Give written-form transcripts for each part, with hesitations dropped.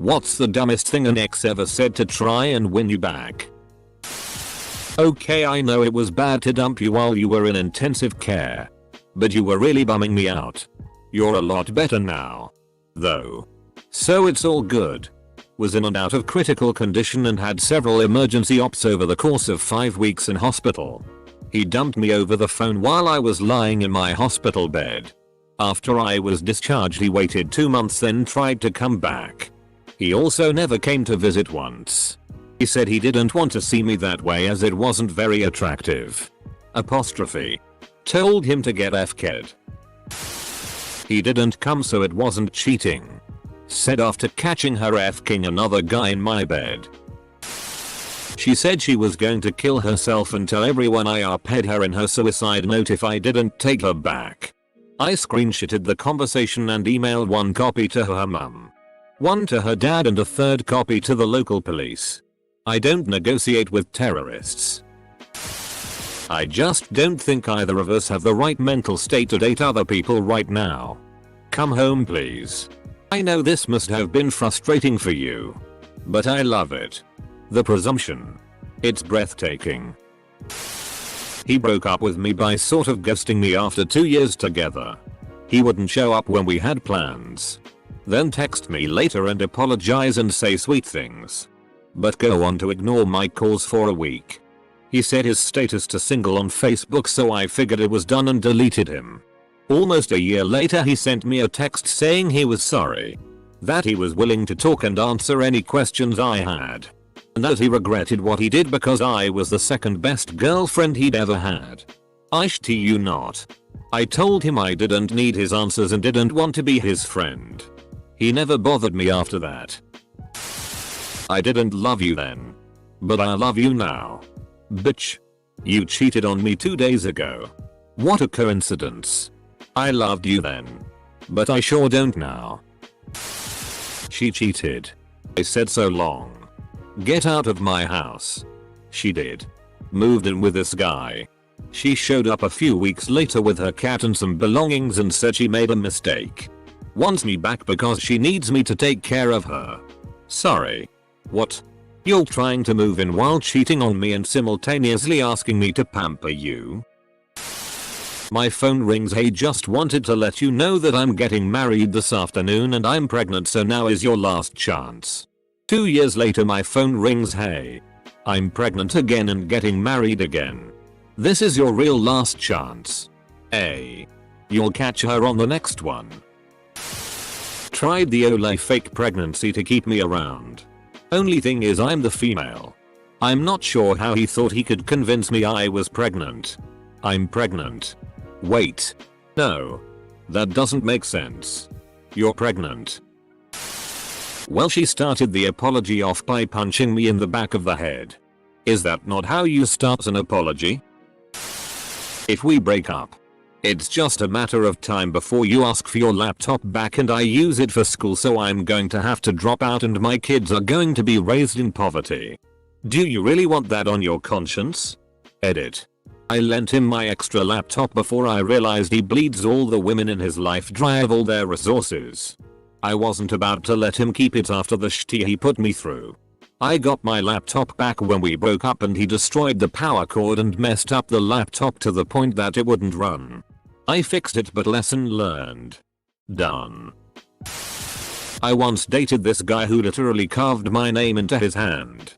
What's the dumbest thing an ex ever said to try and win you back? Okay, I know it was bad to dump you while you were in intensive care. But you were really bumming me out. You're a lot better now. Though. So it's all good. Was in and out of critical condition and had several emergency ops over the course of 5 weeks in hospital. He dumped me over the phone while I was lying in my hospital bed. After I was discharged he waited 2 months then tried to come back. He also never came to visit once. He said he didn't want to see me that way as it wasn't very attractive. Apostrophe. Told him to get F-ked. He didn't come so it wasn't cheating. Said after catching her F-king another guy in my bed. She said she was going to kill herself and tell everyone I RP'd her in her suicide note if I didn't take her back. I screenshotted the conversation and emailed 1 copy to her mum, 1 to her dad and a 3rd copy to the local police. I don't negotiate with terrorists. I just don't think either of us have the right mental state to date other people right now. Come home please. I know this must have been frustrating for you. But I love it. The presumption. It's breathtaking. He broke up with me by sort of ghosting me after 2 years together. He wouldn't show up when we had plans. Then text me later and apologize and say sweet things. But go on to ignore my calls for a week. He set his status to single on Facebook so I figured it was done and deleted him. Almost a year later he sent me a text saying he was sorry. That he was willing to talk and answer any questions I had. And that he regretted what he did because I was the second best girlfriend he'd ever had. I shit you not. I told him I didn't need his answers and didn't want to be his friend. He never bothered me after that. I didn't love you then. But I love you now. Bitch. You cheated on me 2 days ago. What a coincidence. I loved you then. But I sure don't now. She cheated. I said so long. Get out of my house. She did. Moved in with this guy. She showed up a few weeks later with her cat and some belongings and said she made a mistake. Wants me back because she needs me to take care of her. Sorry. What? You're trying to move in while cheating on me and simultaneously asking me to pamper you? My phone rings. Hey, just wanted to let you know that I'm getting married this afternoon and I'm pregnant, so now is your last chance. 2 years later my phone rings. Hey. I'm pregnant again and getting married again. This is your real last chance. A. You'll catch her on the next one. Tried the Olay fake pregnancy to keep me around. Only thing is I'm the female. I'm not sure how he thought he could convince me I was pregnant. I'm pregnant. Wait. No. That doesn't make sense. You're pregnant. Well, she started the apology off by punching me in the back of the head. Is that not how you start an apology? If we break up, it's just a matter of time before you ask for your laptop back and I use it for school, so I'm going to have to drop out and my kids are going to be raised in poverty. Do you really want that on your conscience? Edit. I lent him my extra laptop before I realized he bleeds all the women in his life dry of all their resources. I wasn't about to let him keep it after the shit he put me through. I got my laptop back when we broke up and he destroyed the power cord and messed up the laptop to the point that it wouldn't run. I fixed it, but lesson learned. Done. I once dated this guy who literally carved my name into his hand.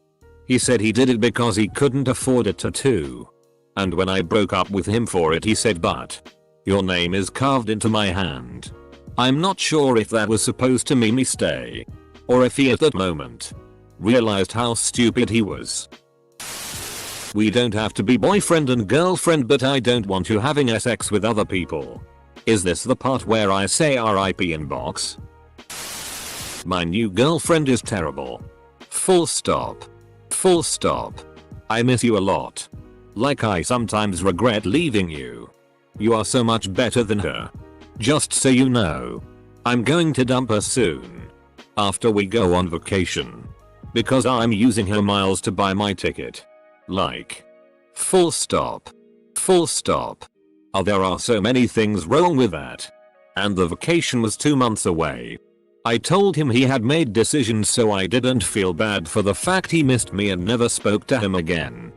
He said he did it because he couldn't afford a tattoo. And when I broke up with him for it he said, but your name is carved into my hand. I'm not sure if that was supposed to mean me stay. Or if he at that moment realized how stupid he was. We don't have to be boyfriend and girlfriend, but I don't want you having sex with other people. Is this the part where I say RIP inbox? My new girlfriend is terrible. Full stop. Full stop. I miss you a lot. Like I sometimes regret leaving you. You are so much better than her. Just so you know. I'm going to dump her soon. After we go on vacation. Because I'm using her miles to buy my ticket. Like. Full stop. Full stop. Oh, there are so many things wrong with that. And the vacation was 2 months away. I told him he had made decisions so I didn't feel bad for the fact he missed me and never spoke to him again.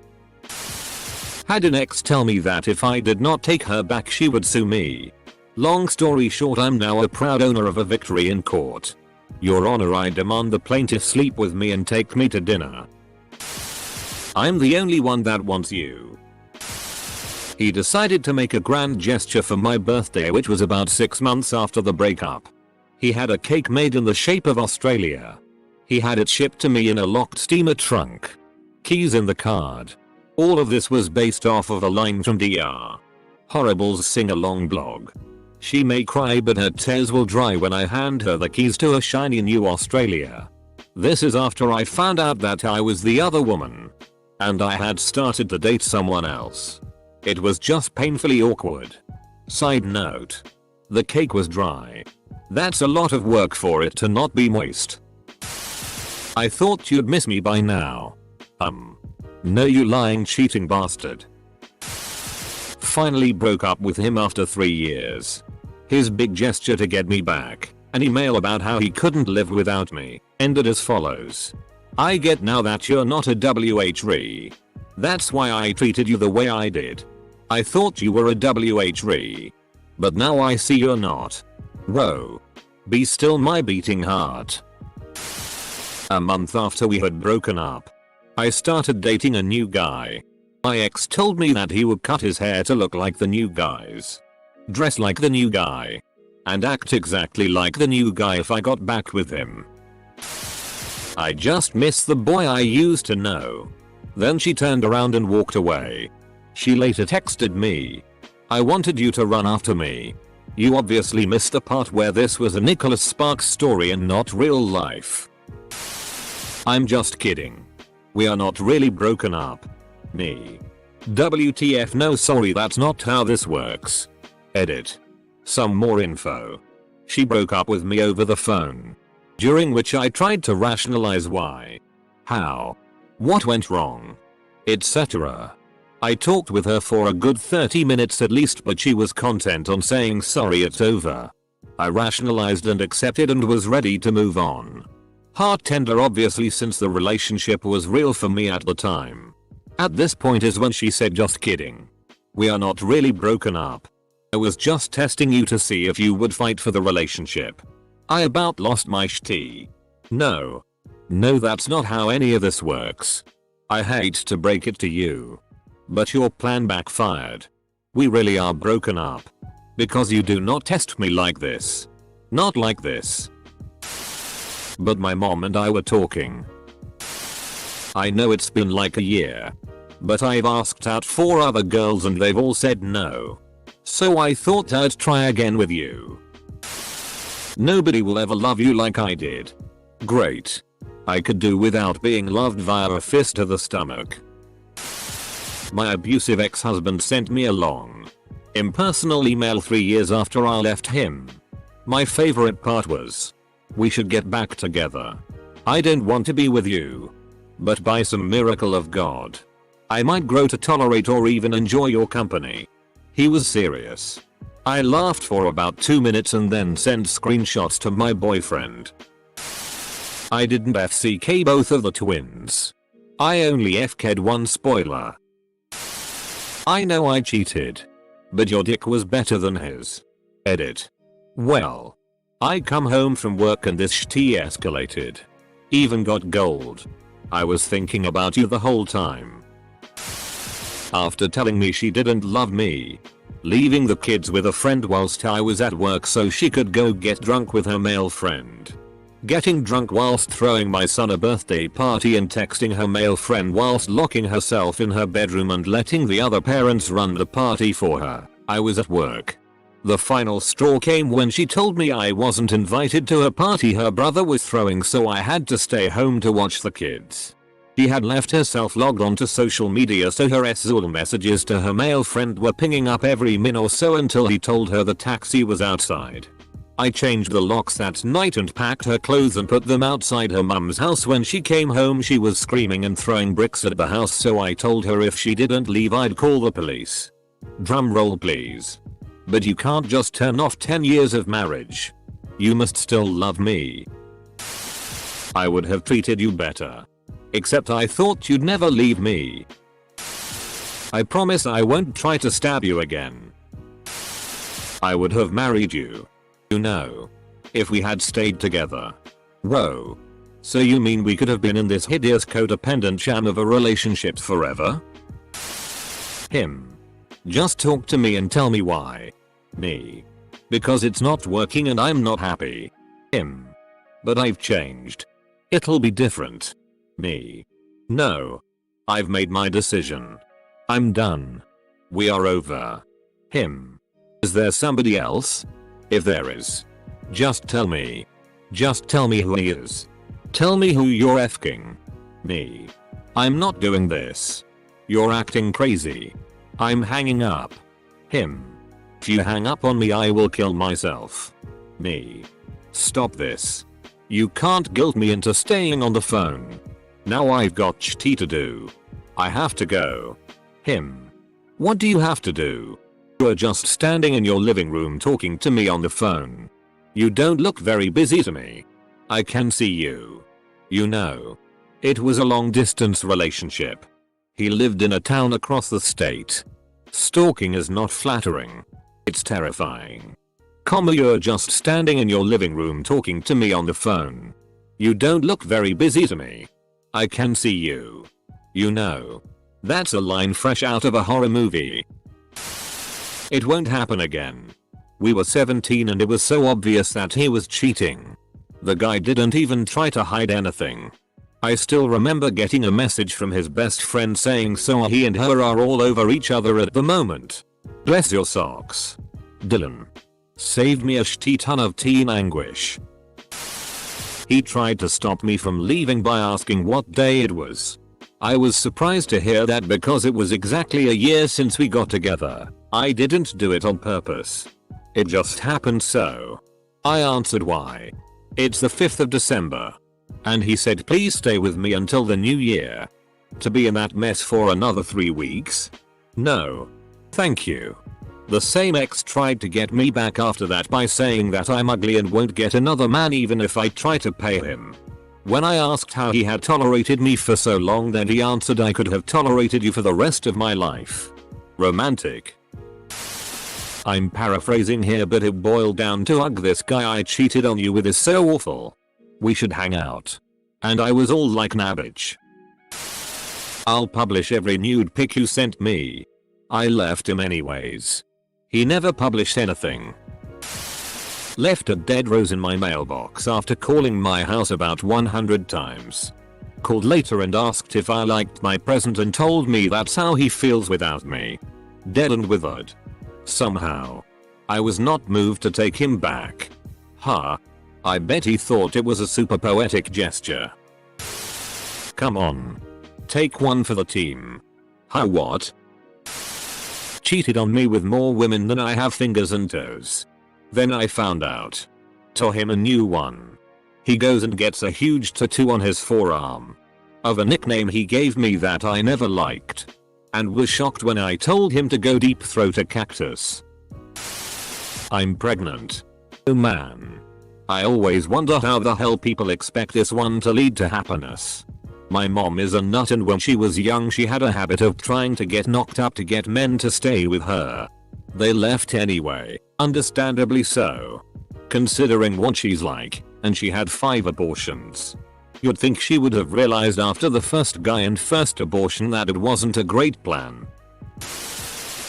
Had an ex tell me that if I did not take her back she would sue me. Long story short, I'm now a proud owner of a victory in court. Your Honor, I demand the plaintiff sleep with me and take me to dinner. I'm the only one that wants you. He decided to make a grand gesture for my birthday, which was about 6 months after the breakup. He had a cake made in the shape of Australia. He had it shipped to me in a locked steamer trunk. Keys in the card. All of this was based off of a line from DR. Horrible's sing-along blog. She may cry but her tears will dry when I hand her the keys to a shiny new Australia. This is after I found out that I was the other woman. And I had started to date someone else. It was just painfully awkward. Side note. The cake was dry. That's a lot of work for it to not be moist. I thought you'd miss me by now. No, you lying cheating bastard. Finally broke up with him after 3 years. His big gesture to get me back, an email about how he couldn't live without me, ended as follows. I get now that you're not a WHRE. That's why I treated you the way I did. I thought you were a WHRE. But now I see you're not. Whoa. Be still my beating heart. A month after we had broken up, I started dating a new guy. My ex told me that he would cut his hair to look like the new guy's, dress like the new guy, and act exactly like the new guy if I got back with him. I just miss the boy I used to know. Then she turned around and walked away. She later texted me. I wanted you to run after me. You obviously missed the part where this was a Nicholas Sparks story and not real life. I'm just kidding. We are not really broken up. Me. WTF, no, sorry, that's not how this works. Edit. Some more info. She broke up with me over the phone. During which I tried to rationalize why, how, what went wrong, etc. I talked with her for a good 30 minutes at least, but she was content on saying sorry, it's over. I rationalized and accepted and was ready to move on. Heart tender obviously, since the relationship was real for me at the time. At this point is when she said, just kidding. We are not really broken up. I was just testing you to see if you would fight for the relationship. I about lost my shit. No. No, that's not how any of this works. I hate to break it to you. But your plan backfired. We really are broken up. Because you do not test me like this. Not like this. But my mom and I were talking. I know it's been like a year. But I've asked out 4 other girls and they've all said no. So I thought I'd try again with you. Nobody will ever love you like I did. Great. I could do without being loved via a fist to the stomach. My abusive ex-husband sent me a long, impersonal email 3 years after I left him. My favorite part was, we should get back together. I don't want to be with you. But by some miracle of God, I might grow to tolerate or even enjoy your company. He was serious. I laughed for about 2 minutes and then sent screenshots to my boyfriend. I didn't FCK both of the twins. I only FK'd one, spoiler. I know I cheated. But your dick was better than his. Edit. Well. I come home from work and this shit escalated. Even got gold. I was thinking about you the whole time. After telling me she didn't love me, leaving the kids with a friend whilst I was at work so she could go get drunk with her male friend, getting drunk whilst throwing my son a birthday party and texting her male friend whilst locking herself in her bedroom and letting the other parents run the party for her, I was at work. The final straw came when she told me I wasn't invited to a party her brother was throwing, so I had to stay home to watch the kids. She had left herself logged onto social media, so her SZOL messages to her male friend were pinging up every min or so until he told her the taxi was outside. I changed the locks that night and packed her clothes and put them outside her mum's house. When she came home she was screaming and throwing bricks at the house, so I told her if she didn't leave I'd call the police. Drum roll please. But you can't just turn off 10 years of marriage. You must still love me. I would have treated you better. Except I thought you'd never leave me. I promise I won't try to stab you again. I would have married you. You know. If we had stayed together. Whoa. So you mean we could have been in this hideous codependent sham of a relationship forever? Him. Just talk to me and tell me why. Me. Because it's not working and I'm not happy. Him. But I've changed. It'll be different. Me. No. I've made my decision. I'm done. We are over. Him. Is there somebody else? If there is. Just tell me. Just tell me who he is. Tell me who you're effing. Me. I'm not doing this. You're acting crazy. I'm hanging up. Him. If you hang up on me I will kill myself. Me. Stop this. You can't guilt me into staying on the phone. Now I've got shit to do. I have to go. Him. What do you have to do? You're just standing in your living room talking to me on the phone. You don't look very busy to me. I can see you. You know. It was a long distance relationship. He lived in a town across the state. Stalking is not flattering. It's terrifying. You're just standing in your living room talking to me on the phone. You don't look very busy to me. I can see you. You know. That's a line fresh out of a horror movie. It won't happen again. We were 17 and it was so obvious that he was cheating. The guy didn't even try to hide anything. I still remember getting a message from his best friend saying so he and her are all over each other at the moment. Bless your socks. Dylan. Saved me a shitty ton of teen anguish. He tried to stop me from leaving by asking what day it was. I was surprised to hear that because it was exactly a year since we got together. I didn't do it on purpose. It just happened so. I answered why. It's the 5th of December. And he said please stay with me until the new year. To be in that mess for another 3 weeks? No. Thank you. The same ex tried to get me back after that by saying that I'm ugly and won't get another man even if I try to pay him. When I asked how he had tolerated me for so long then he answered I could have tolerated you for the rest of my life. Romantic. I'm paraphrasing here but it boiled down to ugh this guy I cheated on you with is so awful. We should hang out. And I was all like nah bitch. I'll publish every nude pic you sent me. I left him anyways. He never published anything. Left a dead rose in my mailbox after calling my house about 100 times. Called later and asked if I liked my present and told me that's how he feels without me. Dead and withered. Somehow. I was not moved to take him back. Huh. I bet he thought it was a super poetic gesture. Come on. Take one for the team. Huh what? Cheated on me with more women than I have fingers and toes. Then I found out. Tore him a new one. He goes and gets a huge tattoo on his forearm. Of a nickname he gave me that I never liked. And was shocked when I told him to go deep throat a cactus. I'm pregnant. Oh man. I always wonder how the hell people expect this one to lead to happiness. My mom is a nut and when she was young she had a habit of trying to get knocked up to get men to stay with her. They left anyway, understandably so. Considering what she's like, and she had 5 abortions. You'd think she would have realized after the first guy and first abortion that it wasn't a great plan.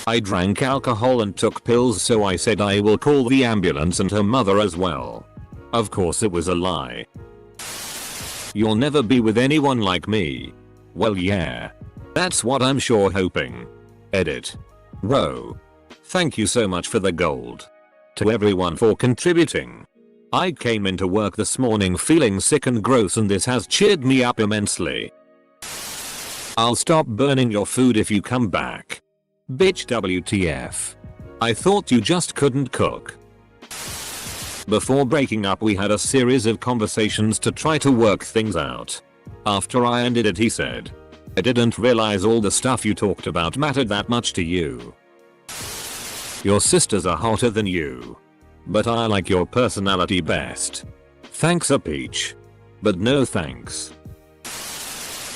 I drank alcohol and took pills so I said I will call the ambulance and her mother as well. Of course it was a lie. You'll never be with anyone like me. Well yeah. That's what I'm sure hoping. Edit. Whoa. Thank you so much for the gold. To everyone for contributing. I came into work this morning feeling sick and gross and this has cheered me up immensely. I'll stop burning your food if you come back. Bitch WTF. I thought you just couldn't cook. Before breaking up we had a series of conversations to try to work things out. After I ended it he said, I didn't realize all the stuff you talked about mattered that much to you. Your sisters are hotter than you. But I like your personality best. Thanks a peach. But no thanks.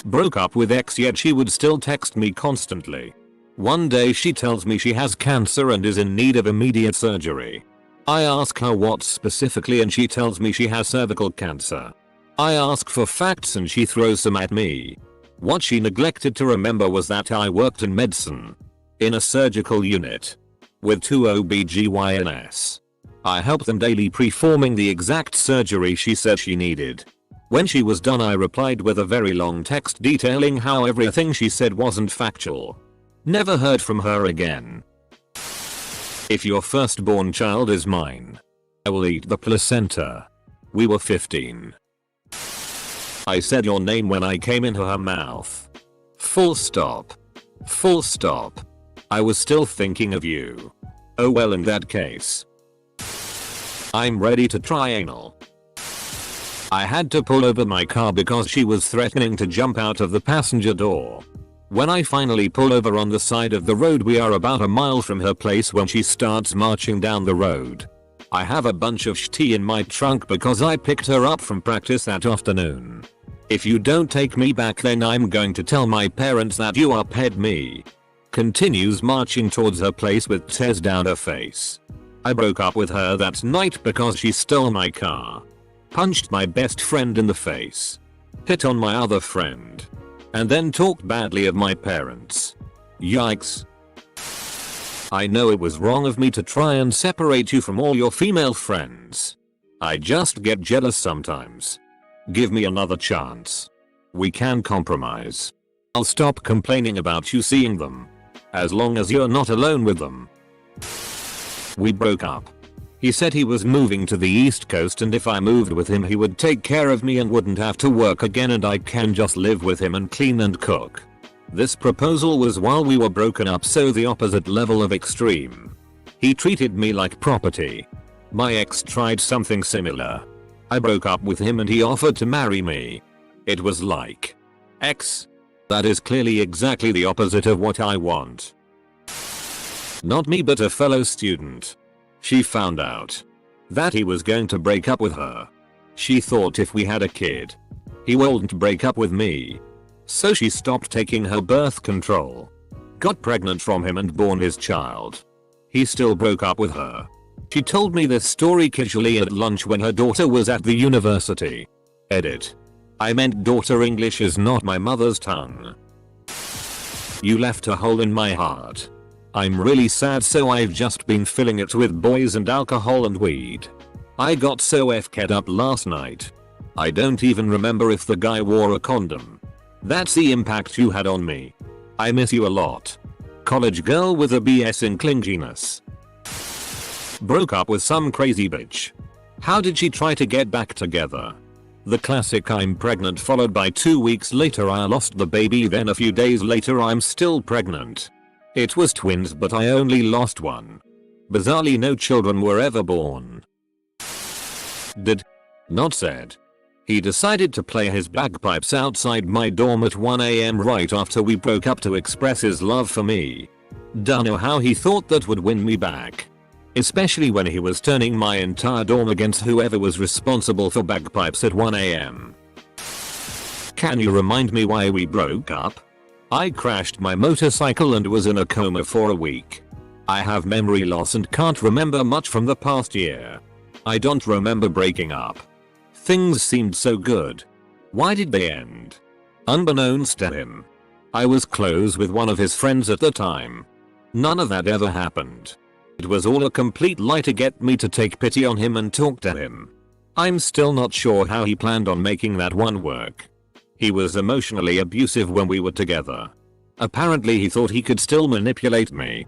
Broke up with ex yet she would still text me constantly. One day she tells me she has cancer and is in need of immediate surgery. I ask her what specifically and she tells me she has cervical cancer. I ask for facts and she throws some at me. What she neglected to remember was that I worked in medicine. In a surgical unit. With 2 OBGYNs. I helped them daily performing the exact surgery she said she needed. When she was done I replied with a very long text detailing how everything she said wasn't factual. Never heard from her again. If your firstborn child is mine, I will eat the placenta. We were 15. I said your name when I came into her mouth. Full stop. Full stop. I was still thinking of you. Oh well, in that case. I'm ready to try anal. I had to pull over my car because she was threatening to jump out of the passenger door. When I finally pull over on the side of the road, we are about a mile from her place when she starts marching down the road. I have a bunch of tea in my trunk because I picked her up from practice that afternoon. If you don't take me back then I'm going to tell my parents that you upped me. Continues marching towards her place with tears down her face. I broke up with her that night because she stole my car. Punched my best friend in the face. Hit on my other friend. And then talked badly of my parents. Yikes. I know it was wrong of me to try and separate you from all your female friends. I just get jealous sometimes. Give me another chance. We can compromise. I'll stop complaining about you seeing them. As long as you're not alone with them. We broke up. He said he was moving to the East Coast and if I moved with him he would take care of me and wouldn't have to work again and I can just live with him and clean and cook. This proposal was while we were broken up, so the opposite level of extreme. He treated me like property. My ex tried something similar. I broke up with him and he offered to marry me. It was like, ex? That is clearly exactly the opposite of what I want. Not me but a fellow student. She found out that he was going to break up with her. She thought if we had a kid, he wouldn't break up with me. So she stopped taking her birth control. Got pregnant from him and born his child. He still broke up with her. She told me this story casually at lunch when her daughter was at the university. Edit. I meant daughter, English is not my mother's tongue. You left a hole in my heart. I'm really sad, so I've just been filling it with boys and alcohol and weed. I got so fk'd up last night. I don't even remember if the guy wore a condom. That's the impact you had on me. I miss you a lot. College girl with a BS in clinginess. Broke up with some crazy bitch. How did she try to get back together? The classic I'm pregnant followed by 2 weeks later I lost the baby, then a few days later I'm still pregnant. It was twins but I only lost one. Bizarrely no children were ever born. Not said. He decided to play his bagpipes outside my dorm at 1 AM right after we broke up to express his love for me. Dunno how he thought that would win me back. Especially when he was turning my entire dorm against whoever was responsible for bagpipes at 1 AM. Can you remind me why we broke up? I crashed my motorcycle and was in a coma for a week. I have memory loss and can't remember much from the past year. I don't remember breaking up. Things seemed so good. Why did they end? Unbeknownst to him, I was close with one of his friends at the time. None of that ever happened. It was all a complete lie to get me to take pity on him and talk to him. I'm still not sure how he planned on making that one work. He was emotionally abusive when we were together. Apparently he thought he could still manipulate me.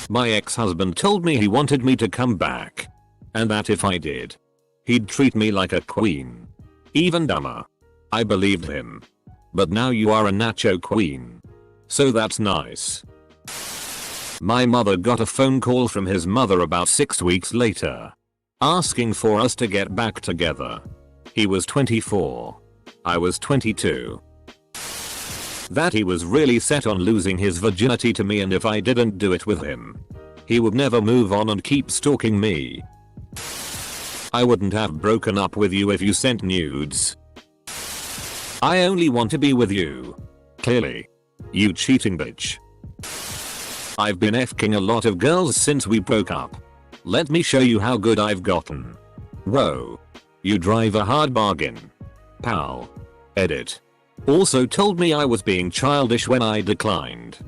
My ex-husband told me he wanted me to come back. And that if I did, he'd treat me like a queen. Even dumber. I believed him. But now you are a nacho queen. So that's nice. My mother got a phone call from his mother about 6 weeks later. Asking for us to get back together. He was 24. I was 22. That he was really set on losing his virginity to me and if I didn't do it with him, He would never move on and keep stalking me. I wouldn't have broken up with you if you sent nudes. I only want to be with you. Clearly. You cheating bitch. I've been fking a lot of girls since we broke up. Let me show you how good I've gotten. Whoa. You drive a hard bargain. Pal. Edit. Also told me I was being childish when I declined.